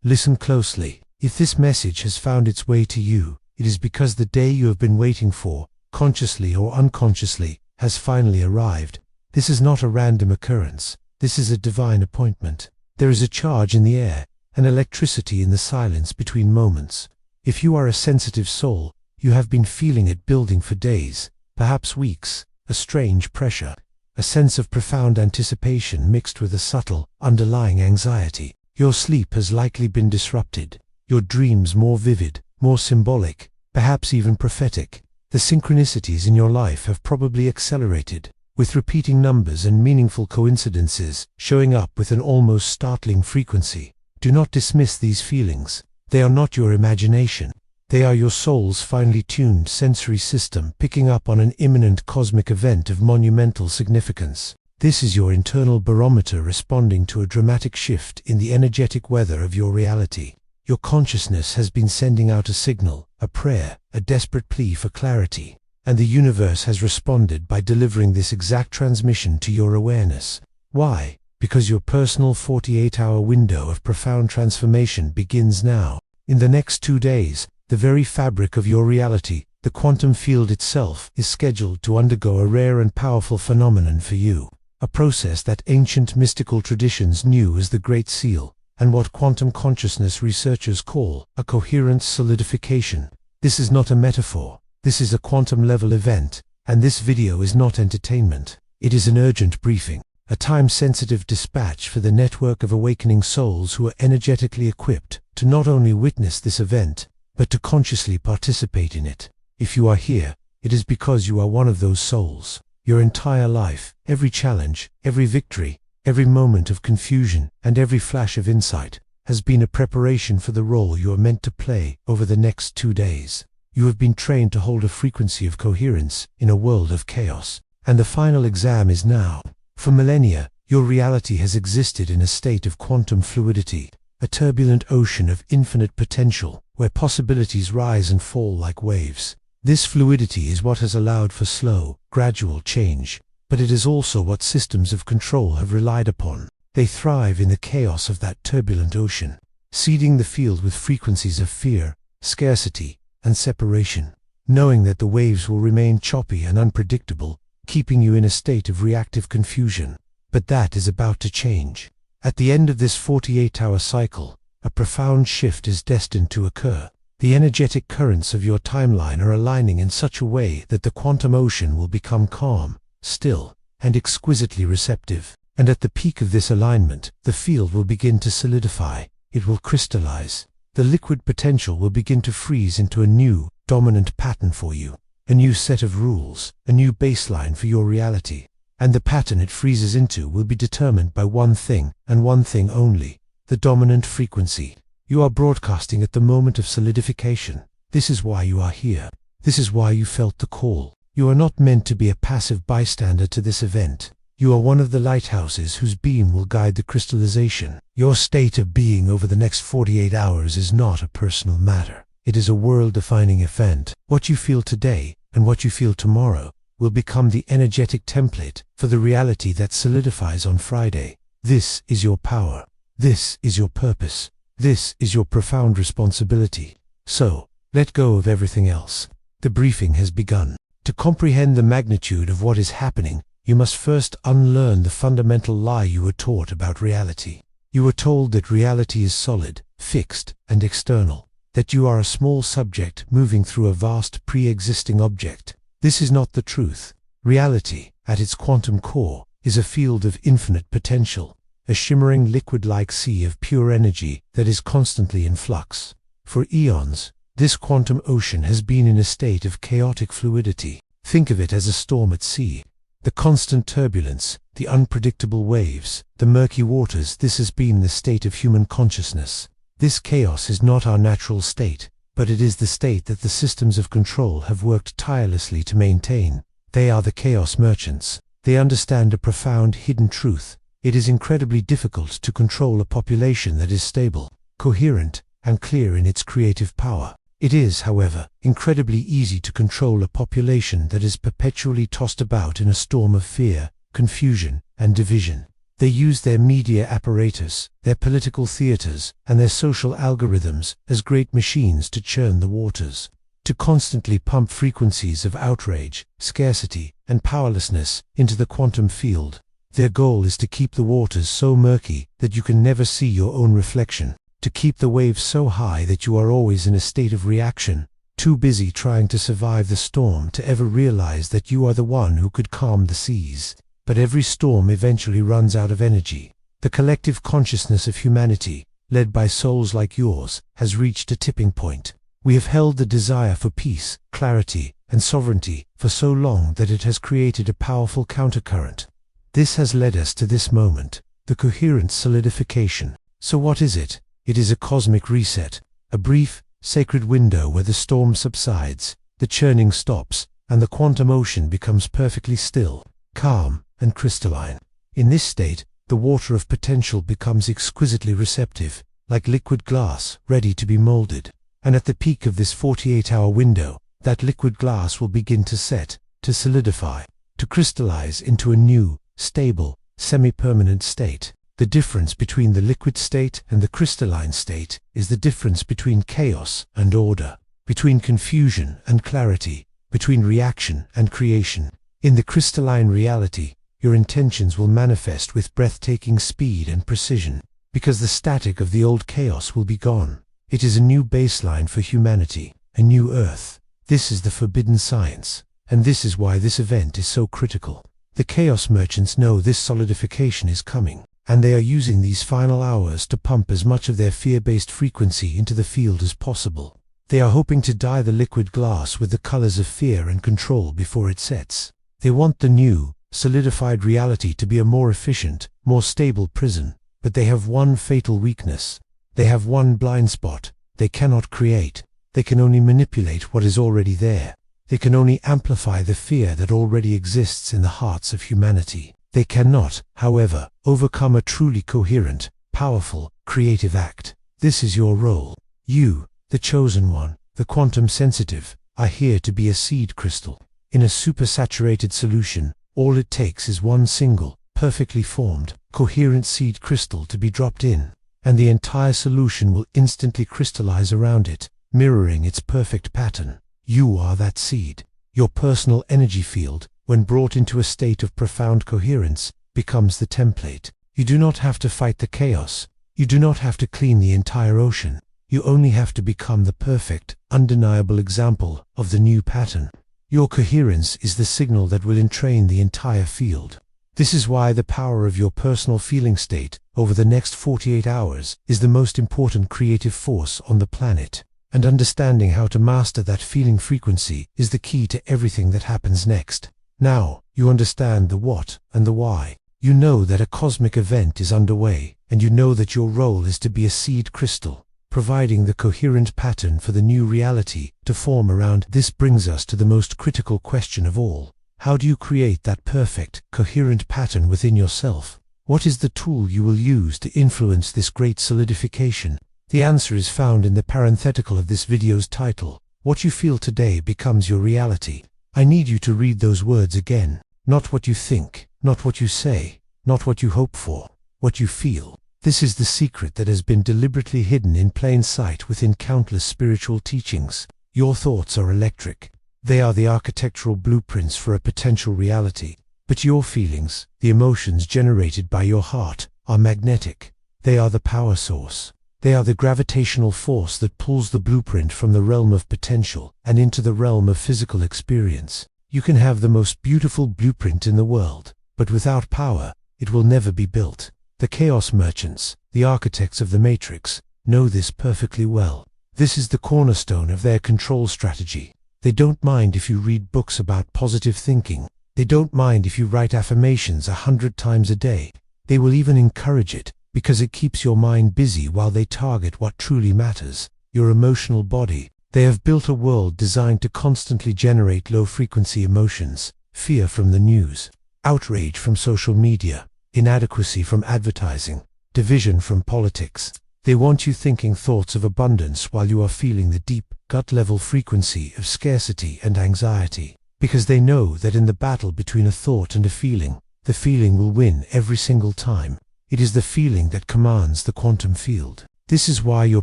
Listen closely. If this message has found its way to you, it is because the day you have been waiting for, consciously or unconsciously, has finally arrived. This is not a random occurrence. This is a divine appointment. There is a charge in the air, an electricity in the silence between moments. If you are a sensitive soul, you have been feeling it building for days, perhaps weeks, a strange pressure, a sense of profound anticipation mixed with a subtle, underlying anxiety. Your sleep has likely been disrupted, your dreams more vivid, more symbolic, perhaps even prophetic. The synchronicities in your life have probably accelerated, with repeating numbers and meaningful coincidences showing up with an almost startling frequency. Do not dismiss these feelings. They are not your imagination. They are your soul's finely tuned sensory system picking up on an imminent cosmic event of monumental significance. This is your internal barometer responding to a dramatic shift in the energetic weather of your reality. Your consciousness has been sending out a signal, a prayer, a desperate plea for clarity, and the universe has responded by delivering this exact transmission to your awareness. Why? Because your personal 48-hour window of profound transformation begins now. In the next 2 days, the very fabric of your reality, the quantum field itself, is scheduled to undergo a rare and powerful phenomenon for you. A process that ancient mystical traditions knew as the Great Seal, and what quantum consciousness researchers call a coherence solidification. This is not a metaphor. This is a quantum-level event, and this video is not entertainment. It is an urgent briefing, a time-sensitive dispatch for the network of awakening souls who are energetically equipped to not only witness this event, but to consciously participate in it. If you are here, it is because you are one of those souls. Your entire life, every challenge, every victory, every moment of confusion, and every flash of insight has been a preparation for the role you are meant to play over the next 2 days. You have been trained to hold a frequency of coherence in a world of chaos, and the final exam is now. For millennia, your reality has existed in a state of quantum fluidity, a turbulent ocean of infinite potential, where possibilities rise and fall like waves. This fluidity is what has allowed for slow, gradual change, but it is also what systems of control have relied upon. They thrive in the chaos of that turbulent ocean, seeding the field with frequencies of fear, scarcity, and separation, knowing that the waves will remain choppy and unpredictable, keeping you in a state of reactive confusion. But that is about to change. At the end of this 48-hour cycle, a profound shift is destined to occur. The energetic currents of your timeline are aligning in such a way that the quantum ocean will become calm, still, and exquisitely receptive. And at the peak of this alignment, the field will begin to solidify. It will crystallize. The liquid potential will begin to freeze into a new, dominant pattern for you. A new set of rules, a new baseline for your reality. And the pattern it freezes into will be determined by one thing, and one thing only: the dominant frequency. You are broadcasting at the moment of solidification. This is why you are here. This is why you felt the call. You are not meant to be a passive bystander to this event. You are one of the lighthouses whose beam will guide the crystallization. Your state of being over the next 48 hours is not a personal matter. It is a world-defining event. What you feel today, and what you feel tomorrow, will become the energetic template for the reality that solidifies on Friday. This is your power. This is your purpose. This is your profound responsibility. So, let go of everything else. The briefing has begun. To comprehend the magnitude of what is happening, you must first unlearn the fundamental lie you were taught about reality. You were told that reality is solid, fixed, and external, that you are a small subject moving through a vast pre-existing object. This is not the truth. Reality, at its quantum core, is a field of infinite potential, a shimmering liquid-like sea of pure energy that is constantly in flux. For eons, this quantum ocean has been in a state of chaotic fluidity. Think of it as a storm at sea. The constant turbulence, the unpredictable waves, the murky waters, this has been the state of human consciousness. This chaos is not our natural state, but it is the state that the systems of control have worked tirelessly to maintain. They are the chaos merchants. They understand a profound hidden truth. It is incredibly difficult to control a population that is stable, coherent, and clear in its creative power. It is, however, incredibly easy to control a population that is perpetually tossed about in a storm of fear, confusion, and division. They use their media apparatus, their political theaters, and their social algorithms as great machines to churn the waters, to constantly pump frequencies of outrage, scarcity, and powerlessness into the quantum field. Their goal is to keep the waters so murky that you can never see your own reflection, to keep the waves so high that you are always in a state of reaction, too busy trying to survive the storm to ever realize that you are the one who could calm the seas. But every storm eventually runs out of energy. The collective consciousness of humanity, led by souls like yours, has reached a tipping point. We have held the desire for peace, clarity, and sovereignty for so long that it has created a powerful countercurrent. This has led us to this moment, the coherence solidification. So what is it? It is a cosmic reset, a brief, sacred window where the storm subsides, the churning stops, and the quantum ocean becomes perfectly still, calm, and crystalline. In this state, the water of potential becomes exquisitely receptive, like liquid glass ready to be molded. And at the peak of this 48-hour window, that liquid glass will begin to set, to solidify, to crystallize into a new, stable, semi-permanent state. The difference between the liquid state and the crystalline state is the difference between chaos and order, between confusion and clarity, between reaction and creation. In the crystalline reality, your intentions will manifest with breathtaking speed and precision, because the static of the old chaos will be gone. It is a new baseline for humanity, a new earth. This is the forbidden science, and this is why this event is so critical. The chaos merchants know this solidification is coming, and they are using these final hours to pump as much of their fear-based frequency into the field as possible. They are hoping to dye the liquid glass with the colors of fear and control before it sets. They want the new, solidified reality to be a more efficient, more stable prison, but they have one fatal weakness. They have one blind spot. They cannot create. They can only manipulate what is already there. They can only amplify the fear that already exists in the hearts of humanity. They cannot, however, overcome a truly coherent, powerful, creative act. This is your role. You, the chosen one, the quantum sensitive, are here to be a seed crystal. In a supersaturated solution, all it takes is one single, perfectly formed, coherent seed crystal to be dropped in, and the entire solution will instantly crystallize around it, mirroring its perfect pattern. You are that seed. Your personal energy field, when brought into a state of profound coherence, becomes the template. You do not have to fight the chaos. You do not have to clean the entire ocean. You only have to become the perfect, undeniable example of the new pattern. Your coherence is the signal that will entrain the entire field. This is why the power of your personal feeling state over the next 48 hours is the most important creative force on the planet. And understanding how to master that feeling frequency is the key to everything that happens next. Now, you understand the what and the why. You know that a cosmic event is underway, and you know that your role is to be a seed crystal, providing the coherent pattern for the new reality to form around. This brings us to the most critical question of all. How do you create that perfect, coherent pattern within yourself? What is the tool you will use to influence this great solidification? The answer is found in the parenthetical of this video's title. What you feel today becomes your reality. I need you to read those words again. Not what you think, not what you say, not what you hope for, what you feel. This is the secret that has been deliberately hidden in plain sight within countless spiritual teachings. Your thoughts are electric. They are the architectural blueprints for a potential reality. But your feelings, the emotions generated by your heart, are magnetic. They are the power source. They are the gravitational force that pulls the blueprint from the realm of potential and into the realm of physical experience. You can have the most beautiful blueprint in the world, but without power, it will never be built. The chaos merchants, the architects of the matrix, know this perfectly well. This is the cornerstone of their control strategy. They don't mind if you read books about positive thinking. They don't mind if you write affirmations 100 times a day. They will even encourage it, because it keeps your mind busy while they target what truly matters, your emotional body. They have built a world designed to constantly generate low-frequency emotions, fear from the news, outrage from social media, inadequacy from advertising, division from politics. They want you thinking thoughts of abundance while you are feeling the deep, gut-level frequency of scarcity and anxiety, because they know that in the battle between a thought and a feeling, the feeling will win every single time. It is the feeling that commands the quantum field. This is why your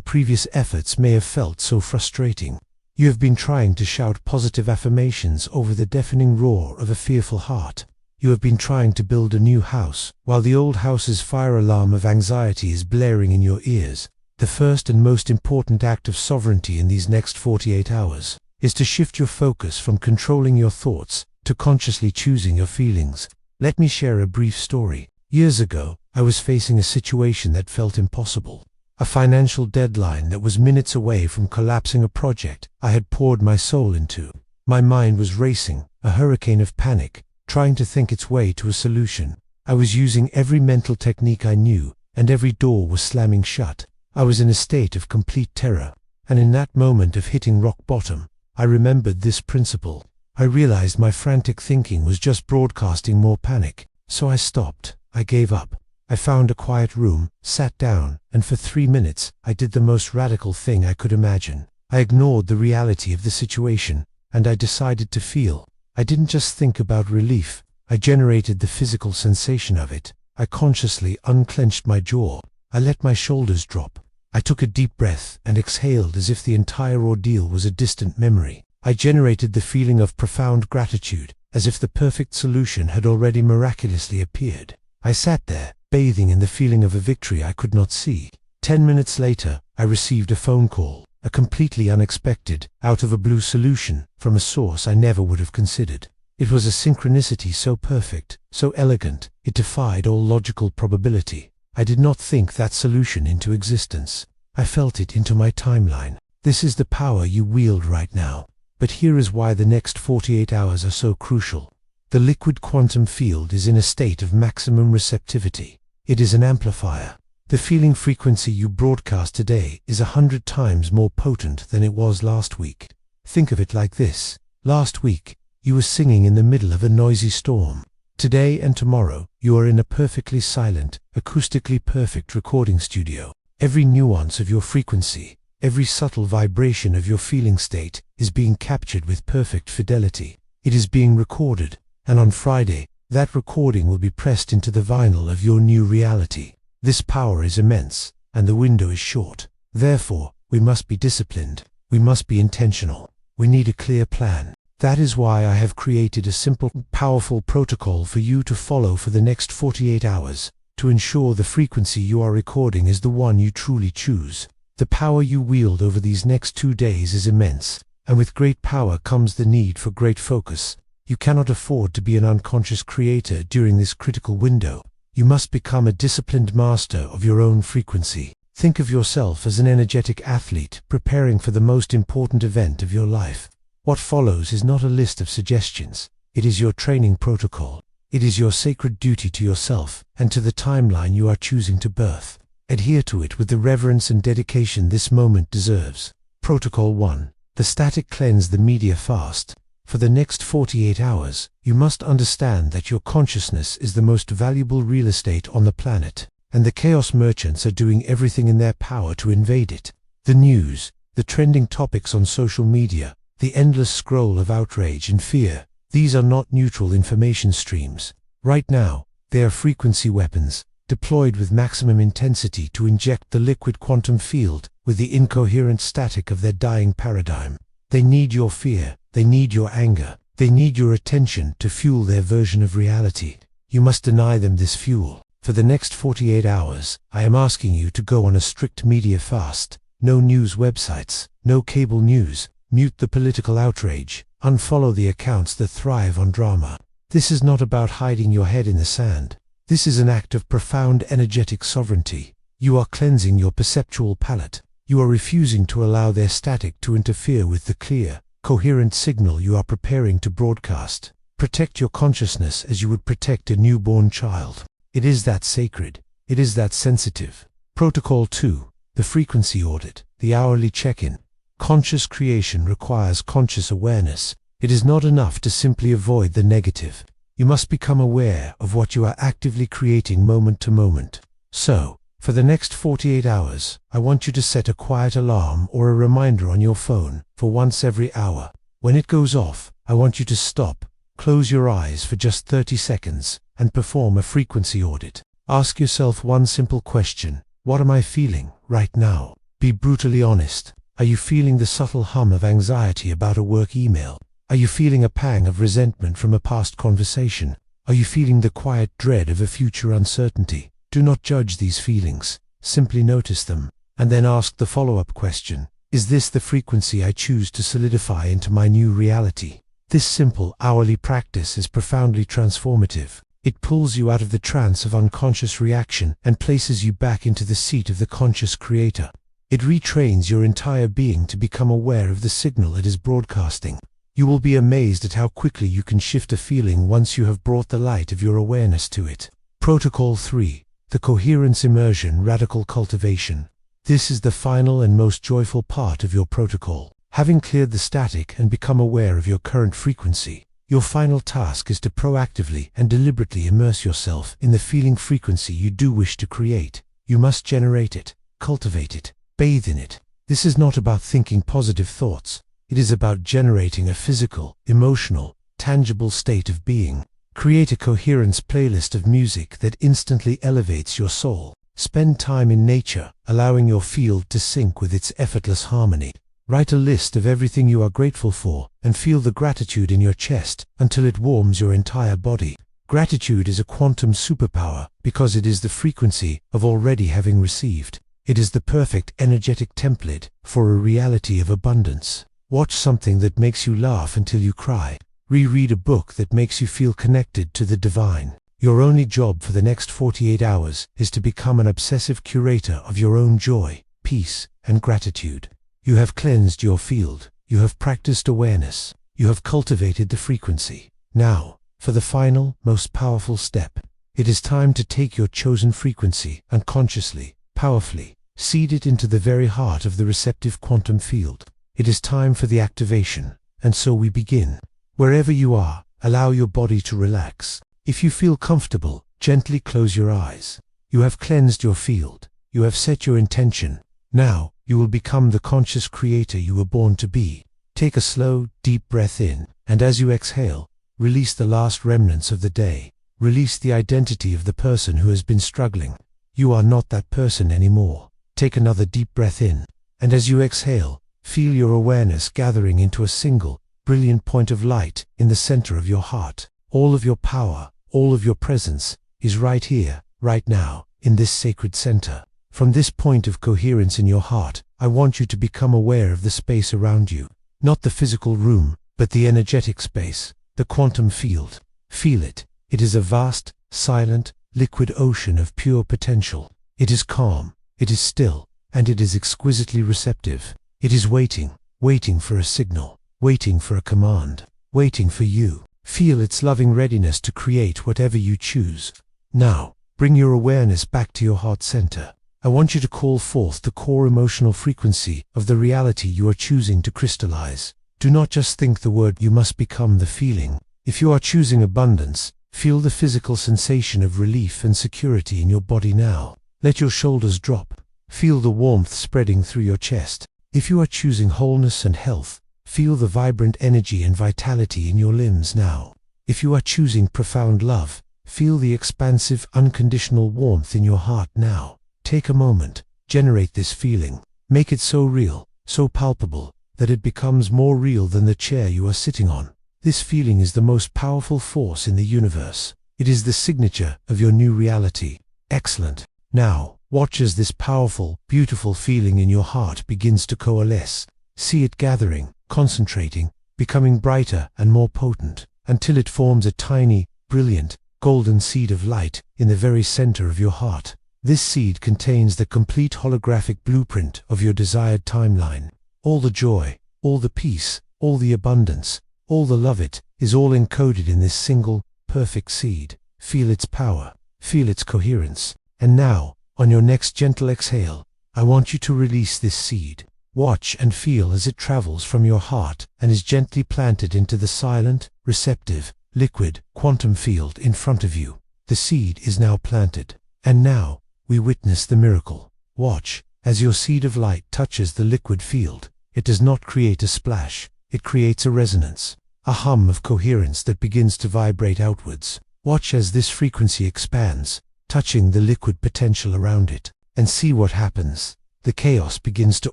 previous efforts may have felt so frustrating. You have been trying to shout positive affirmations over the deafening roar of a fearful heart. You have been trying to build a new house, while the old house's fire alarm of anxiety is blaring in your ears. The first and most important act of sovereignty in these next 48 hours is to shift your focus from controlling your thoughts to consciously choosing your feelings. Let me share a brief story. Years ago, I was facing a situation that felt impossible. A financial deadline that was minutes away from collapsing a project I had poured my soul into. My mind was racing, a hurricane of panic, trying to think its way to a solution. I was using every mental technique I knew, and every door was slamming shut. I was in a state of complete terror, and in that moment of hitting rock bottom, I remembered this principle. I realized my frantic thinking was just broadcasting more panic, so I stopped. I gave up. I found a quiet room, sat down, and for 3 minutes, I did the most radical thing I could imagine. I ignored the reality of the situation, and I decided to feel. I didn't just think about relief, I generated the physical sensation of it. I consciously unclenched my jaw. I let my shoulders drop. I took a deep breath and exhaled as if the entire ordeal was a distant memory. I generated the feeling of profound gratitude, as if the perfect solution had already miraculously appeared. I sat there, bathing in the feeling of a victory I could not see. 10 minutes later, I received a phone call, a completely unexpected, out-of-a-blue solution from a source I never would have considered. It was a synchronicity so perfect, so elegant, it defied all logical probability. I did not think that solution into existence. I felt it into my timeline. This is the power you wield right now. But here is why the next 48 hours are so crucial. The liquid quantum field is in a state of maximum receptivity. It is an amplifier. The feeling frequency you broadcast today is 100 times more potent than it was last week. Think of it like this. Last week, you were singing in the middle of a noisy storm. Today and tomorrow, you are in a perfectly silent, acoustically perfect recording studio. Every nuance of your frequency, every subtle vibration of your feeling state is being captured with perfect fidelity. It is being recorded, and on Friday, that recording will be pressed into the vinyl of your new reality. This power is immense, and the window is short. Therefore, we must be disciplined. We must be intentional. We need a clear plan. That is why I have created a simple, powerful protocol for you to follow for the next 48 hours, to ensure the frequency you are recording is the one you truly choose. The power you wield over these next 2 days is immense, and with great power comes the need for great focus. You cannot afford to be an unconscious creator during this critical window. You must become a disciplined master of your own frequency. Think of yourself as an energetic athlete preparing for the most important event of your life. What follows is not a list of suggestions. It is your training protocol. It is your sacred duty to yourself and to the timeline you are choosing to birth. Adhere to it with the reverence and dedication this moment deserves. Protocol 1. The static cleanse the media fast. For the next 48 hours, you must understand that your consciousness is the most valuable real estate on the planet, and the chaos merchants are doing everything in their power to invade it. The news, the trending topics on social media, the endless scroll of outrage and fear, these are not neutral information streams. Right now, they are frequency weapons, deployed with maximum intensity to inject the liquid quantum field with the incoherent static of their dying paradigm. They need your fear, they need your anger, they need your attention to fuel their version of reality. You must deny them this fuel. For the next 48 hours, I am asking you to go on a strict media fast. No news websites, no cable news, mute the political outrage, unfollow the accounts that thrive on drama. This is not about hiding your head in the sand. This is an act of profound energetic sovereignty. You are cleansing your perceptual palette. You are refusing to allow their static to interfere with the clear, coherent signal you are preparing to broadcast. Protect your consciousness as you would protect a newborn child. It is that sacred. It is that sensitive. Protocol 2. The frequency audit, the hourly check-in. Conscious creation requires conscious awareness. It is not enough to simply avoid the negative. You must become aware of what you are actively creating moment to moment. So, for the next 48 hours, I want you to set a quiet alarm or a reminder on your phone for once every hour. When it goes off, I want you to stop, Close your eyes for just 30 seconds and perform a frequency audit. Ask yourself one simple question: what am I feeling right now? Be brutally honest. Are you feeling the subtle hum of anxiety about a work email? Are you feeling a pang of resentment from a past conversation? Are you feeling the quiet dread of a future uncertainty? Do not judge these feelings. Simply notice them, and then ask the follow-up question: is this the frequency I choose to solidify into my new reality? This simple, hourly practice is profoundly transformative. It pulls you out of the trance of unconscious reaction and places you back into the seat of the conscious creator. It retrains your entire being to become aware of the signal it is broadcasting. You will be amazed at how quickly you can shift a feeling once you have brought the light of your awareness to it. Protocol 3. The Coherence Immersion Radical Cultivation. This is the final and most joyful part of your protocol. Having cleared the static and become aware of your current frequency, your final task is to proactively and deliberately immerse yourself in the feeling frequency you do wish to create. You must generate it, cultivate it, bathe in it. This is not about thinking positive thoughts. It is about generating a physical, emotional, tangible state of being. Create a coherence playlist of music that instantly elevates your soul. Spend time in nature, allowing your field to sync with its effortless harmony. Write a list of everything you are grateful for and feel the gratitude in your chest until it warms your entire body. Gratitude is a quantum superpower because it is the frequency of already having received. It is the perfect energetic template for a reality of abundance. Watch something that makes you laugh until you cry. Reread a book that makes you feel connected to the divine. Your only job for the next 48 hours is to become an obsessive curator of your own joy, peace, and gratitude. You have cleansed your field. You have practiced awareness. You have cultivated the frequency. Now, for the final, most powerful step. It is time to take your chosen frequency and consciously, powerfully, seed it into the very heart of the receptive quantum field. It is time for the activation, and so we begin. Wherever you are, allow your body to relax. If you feel comfortable, gently close your eyes. You have cleansed your field. You have set your intention. Now, you will become the conscious creator you were born to be. Take a slow, deep breath in, and as you exhale, release the last remnants of the day. Release the identity of the person who has been struggling. You are not that person anymore. Take another deep breath in, and as you exhale, feel your awareness gathering into a single, brilliant point of light in the center of your heart. All of your power, all of your presence, is right here, right now, in this sacred center. From this point of coherence in your heart, I want you to become aware of the space around you. Not the physical room, but the energetic space, the quantum field. Feel it. It is a vast, silent, liquid ocean of pure potential. It is calm, it is still, and it is exquisitely receptive. It is waiting, waiting for a signal, waiting for a command, waiting for you. Feel its loving readiness to create whatever you choose. Now, bring your awareness back to your heart center. I want you to call forth the core emotional frequency of the reality you are choosing to crystallize. Do not just think the word, you must become the feeling. If you are choosing abundance, feel the physical sensation of relief and security in your body now. Let your shoulders drop. Feel the warmth spreading through your chest. If you are choosing wholeness and health, feel the vibrant energy and vitality in your limbs now. If you are choosing profound love, feel the expansive, unconditional warmth in your heart now. Take a moment, generate this feeling. Make it so real, so palpable, that it becomes more real than the chair you are sitting on. This feeling is the most powerful force in the universe. It is the signature of your new reality. Excellent. Now, watch as this powerful, beautiful feeling in your heart begins to coalesce. See it gathering, concentrating, becoming brighter and more potent, until it forms a tiny, brilliant, golden seed of light in the very center of your heart. This seed contains the complete holographic blueprint of your desired timeline. All the joy, all the peace, all the abundance, all the love, it is all encoded in this single, perfect seed. Feel its power, feel its coherence. And now, on your next gentle exhale, I want you to release this seed. Watch and feel as it travels from your heart and is gently planted into the silent, receptive, liquid, quantum field in front of you. The seed is now planted. And now, we witness the miracle. Watch, as your seed of light touches the liquid field. It does not create a splash, it creates a resonance. a hum of coherence that begins to vibrate outwards. Watch as this frequency expands, touching the liquid potential around it, and see what happens. The chaos begins to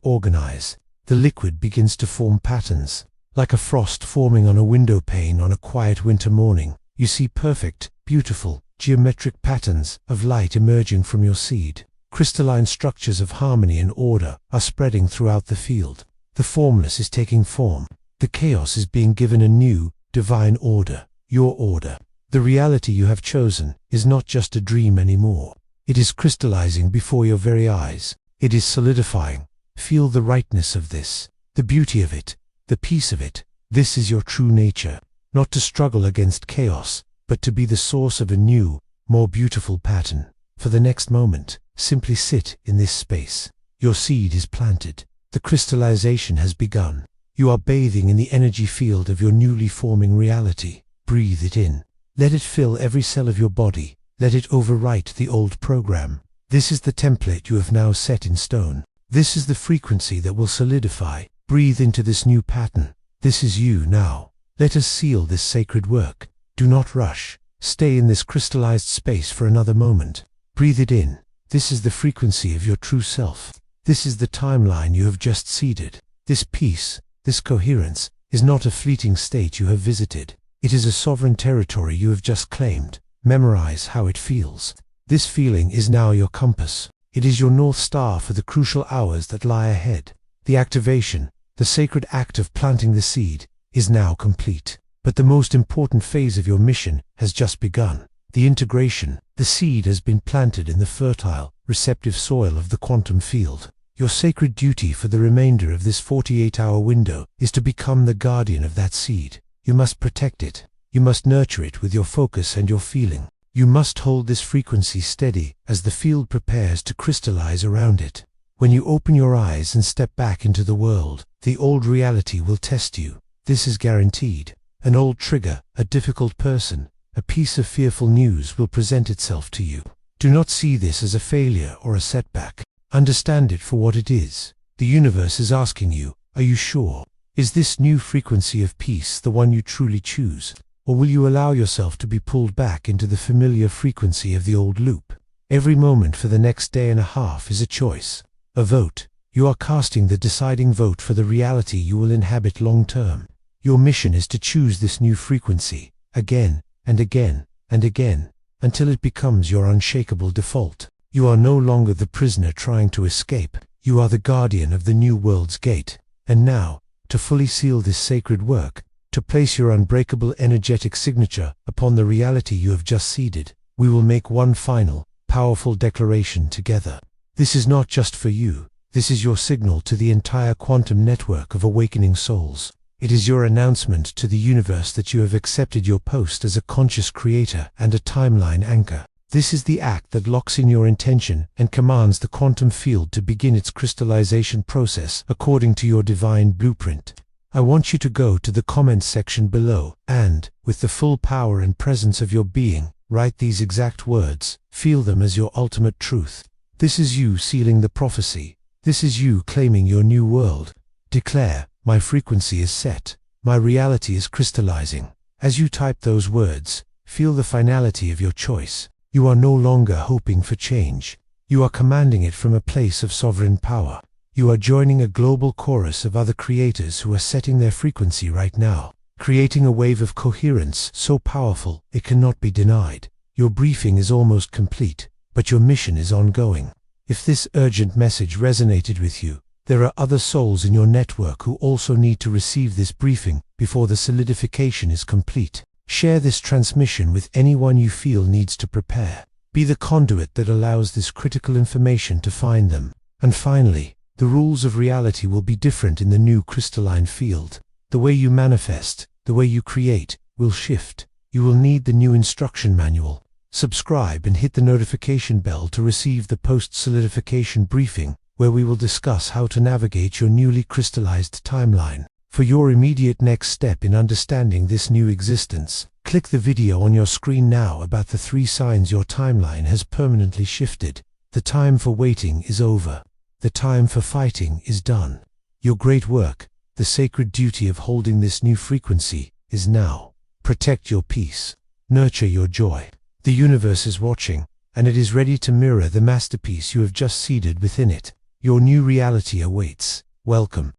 organize. The liquid begins to form patterns. Like a frost forming on a window pane on a quiet winter morning, you see perfect, beautiful, geometric patterns of light emerging from your seed. Crystalline structures of harmony and order are spreading throughout the field. The formless is taking form. The chaos is being given a new, divine order, your order. The reality you have chosen is not just a dream anymore. It is crystallizing before your very eyes. It is solidifying. Feel the rightness of this, the beauty of it, the peace of it. This is your true nature. Not to struggle against chaos, but to be the source of a new, more beautiful pattern. For the next moment, simply sit in this space. Your seed is planted. The crystallization has begun. You are bathing in the energy field of your newly forming reality. Breathe it in. Let it fill every cell of your body. Let it overwrite the old program. This is the template you have now set in stone. This is the frequency that will solidify. Breathe into this new pattern. This is you now. Let us seal this sacred work. Do not rush. Stay in this crystallized space for another moment. Breathe it in. This is the frequency of your true self. This is the timeline you have just seeded. This peace, this coherence, is not a fleeting state you have visited. It is a sovereign territory you have just claimed. Memorize how it feels. This feeling is now your compass. It is your North Star for the crucial hours that lie ahead. The activation, the sacred act of planting the seed, is now complete. But the most important phase of your mission has just begun. The integration. The seed has been planted in the fertile, receptive soil of the quantum field. Your sacred duty for the remainder of this 48-hour window is to become the guardian of that seed. You must protect it. You must nurture it with your focus and your feeling. You must hold this frequency steady as the field prepares to crystallize around it. When you open your eyes and step back into the world, the old reality will test you. This is guaranteed. An old trigger, a difficult person, a piece of fearful news will present itself to you. Do not see this as a failure or a setback. Understand it for what it is. The universe is asking you, are you sure? Is this new frequency of peace the one you truly choose? Or will you allow yourself to be pulled back into the familiar frequency of the old loop? Every moment for the next day and a half is a choice, a vote. You are casting the deciding vote for the reality you will inhabit long term. Your mission is to choose this new frequency, again and again and again, until it becomes your unshakable default. You are no longer the prisoner trying to escape. You are the guardian of the new world's gate. And now, to fully seal this sacred work, to place your unbreakable energetic signature upon the reality you have just seeded, we will make one final, powerful declaration together. This is not just for you. This is your signal to the entire quantum network of awakening souls. It is your announcement to the universe that you have accepted your post as a conscious creator and a timeline anchor. This is the act that locks in your intention and commands the quantum field to begin its crystallization process according to your divine blueprint. I want you to go to the comments section below and, with the full power and presence of your being, write these exact words. Feel them as your ultimate truth. This is you sealing the prophecy. This is you claiming your new world. Declare, my frequency is set. My reality is crystallizing. As you type those words, feel the finality of your choice. You are no longer hoping for change. You are commanding it from a place of sovereign power. You are joining a global chorus of other creators who are setting their frequency right now, creating a wave of coherence so powerful it cannot be denied. Your briefing is almost complete, but your mission is ongoing. If this urgent message resonated with you, there are other souls in your network who also need to receive this briefing before the solidification is complete. Share this transmission with anyone you feel needs to prepare. Be the conduit that allows this critical information to find them. And finally, the rules of reality will be different in the new crystalline field. The way you manifest, the way you create, will shift. You will need the new instruction manual. Subscribe and hit the notification bell to receive the post-solidification briefing, where we will discuss how to navigate your newly crystallized timeline. For your immediate next step in understanding this new existence, click the video on your screen now about the 3 signs your timeline has permanently shifted. The time for waiting is over. The time for fighting is done. Your great work, the sacred duty of holding this new frequency, is now. Protect your peace. Nurture your joy. The universe is watching, and it is ready to mirror the masterpiece you have just seeded within it. Your new reality awaits. Welcome.